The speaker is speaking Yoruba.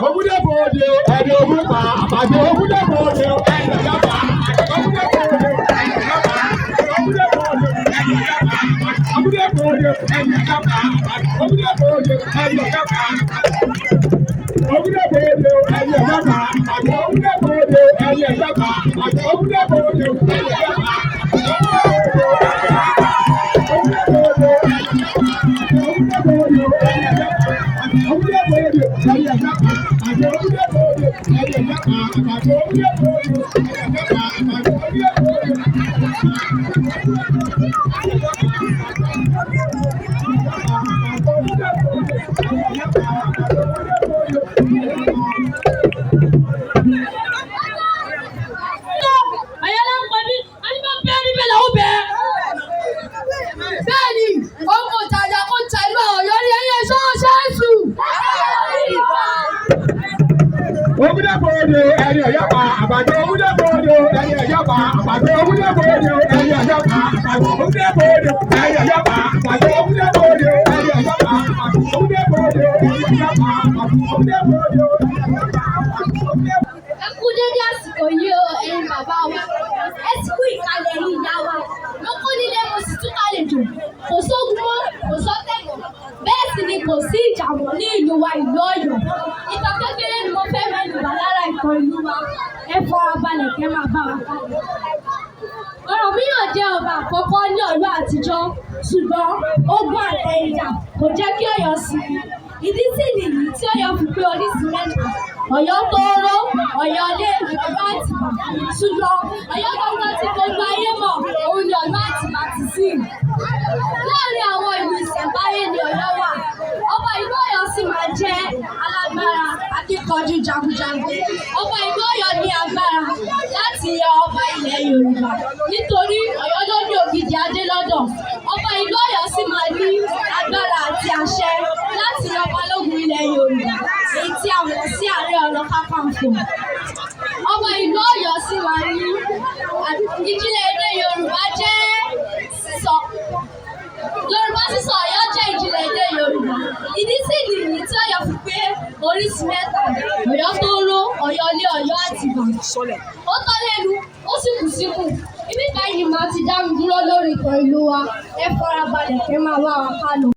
Ogude bode ẹni ogun pa àbàjẹ́ ogude bode ẹni yaba ogude bode ẹni yaba ogude bode ẹni yaba ogude bode ẹni yaba ogude bode ẹni yaba ogude bode ẹni yaba ogude bode ẹni yaba ogude bode ẹni yaba. Ogude bode ẹni ọ̀yọ́pá àbàjẹ́ ogude bode ẹni ọ̀yọ́pá àbàjẹ́ ogude bode ẹni ọ̀yọ́pá àbàjẹ́ ogude bode ẹni ọ̀yọ́pá àbàjẹ́ ogude bode ẹni ọ̀yọ́pá ogude bode ẹni ọ̀yọ́pá ogude bode. Ẹ kú dédé àsìkò yìí o ẹ̀yin bàbá wa ẹ ti kú ìkàlẹ̀ yìí ìyá wa mo kú nílé mo sì tún kàlejò kò sógun mọ́ kò sọ́tẹ̀ mọ́ bẹ́ẹ̀ sì ni kò sí ìjà mọ́ ní ìlú wa ìlú Ọ̀yọ́ ìtàn kékeré ni mo fẹ́ mẹ́nu bà lára ìtàn ìlú wa ẹ farabalẹ̀ kẹ́ máa bá wa kálẹ̀. Ọ̀rànmíyàn jẹ́ ọba àkọ́kọ́ ní Ọ̀yọ́ àtijọ́ ṣùgbọ́n ogun àtẹ̀yìnjà kò jẹ́ kí Ọ̀yọ́ sinmi ìdí sì nìyí tí Ọ̀yọ́ fi pé oríṣi mẹ́ta Ọ̀yọ́ tóóró Ọ̀yọ́ ilé Ọ̀yọ́ Àtìbà ṣùgbọ́n Ọ̀yọ́ gbọ́ngàn tí gbogbo ayé mọ̀ òun ni Ọ̀yọ́ Àtìbà ti sí. Láàárín àwọn ìlú ìṣẹ̀ǹbáyé ni Ọ̀yọ́ wà ọba ìlú Ọ̀yọ́ sì máa jẹ́ alágbára akíkanjú jagunjagun ọba ìlú Ọ̀yọ́ ní agbára láti yẹ ọba ilẹ̀ Yorùbá nítorí Ọ̀yọ́ ló ní ògidì adé lọ́dọ̀ ọba ìlú Ọ̀yọ́ sì máa ní agbára àti àṣẹ láti yẹ balógun ilẹ̀ Yorùbá èyí tí a mọ̀ sí Ààrẹ Ọ̀nà Kakanfò. Ọba ìlú Ọ̀yọ́ sì máa ní ìjìnlẹ̀ èdè Yorùbá jẹ́ sísọ. Yorùbá sísọ Ọ̀yọ́ jẹ́ ìjìnlẹ̀ èdè Yorùbá. Ìdí sì nìyí tí Ọ̀yọ́ fi pé oríṣi mẹ́ta Ọ̀yọ́ tóóró Ọ̀yọ́ ilé Ọ̀yọ́ Àtìbà. Ó tọ́ lẹ́nu ó sì kù síkù. Ibi báyìí máa ti dá mi dúró lórí ìtàn ìlú wa ẹ farabalẹ̀ kẹ́ máa wá wa ká lọ.